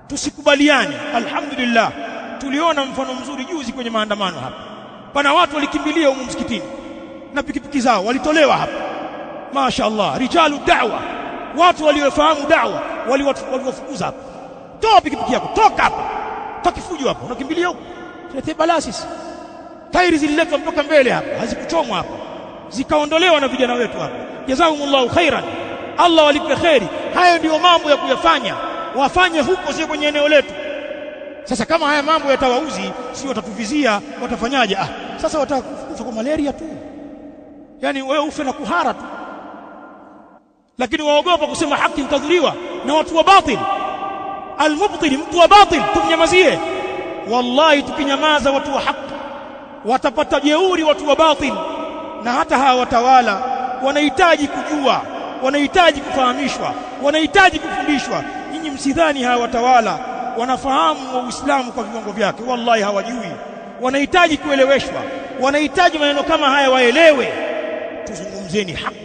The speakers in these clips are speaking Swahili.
tusikubaliane. Alhamdulillah, tuliona mfano mzuri juzi kwenye maandamano hapa. Pana watu walikimbilia huko msikitini na pikipiki zao walitolewa hapa. Mashaallah, rijalu da'wa, watu waliofahamu da'wa waliwafukuza hapa. Toa pikipiki yako, toka hapa, takifujo hapa, unakimbilia huko. Tulete balasis. Tairi zililetwa mpaka mbele hapa, hazikuchomwa hapa, zikaondolewa na vijana wetu hapa. Jazakumullahu khairan, Allah walipe khairi. Hayo ndio mambo ya kuyafanya, wafanye huko, sio kwenye eneo letu. Sasa kama haya mambo yatawauzi, si watatuvizia, watafanyaje? Sasa watakufa kwa malaria tu, yani wewe ufe na kuhara tu, lakini waogopa kusema haki mtadhuriwa na watu wa batil. Almubtil, mtu wa batil tumnyamazie. Wallahi tukinyamaza watu wa haki watapata jeuri watu wa batil. Na hata hawa watawala wanahitaji kujua, wanahitaji kufahamishwa, wanahitaji kufundishwa. Nyinyi msidhani hawa watawala wanafahamu wa Uislamu kwa viwango vyake, wallahi hawajui. Wanahitaji kueleweshwa, wanahitaji maneno kama haya waelewe. Tuzungumzeni haki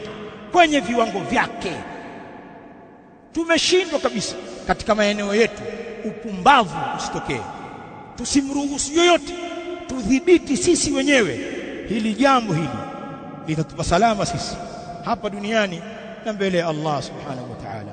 kwenye viwango vyake. Tumeshindwa kabisa katika maeneo yetu, upumbavu usitokee. Tusimruhusu yoyote, tudhibiti sisi wenyewe. Hili jambo hili litatupa salama sisi hapa duniani na mbele ya Allah subhanahu wa ta'ala.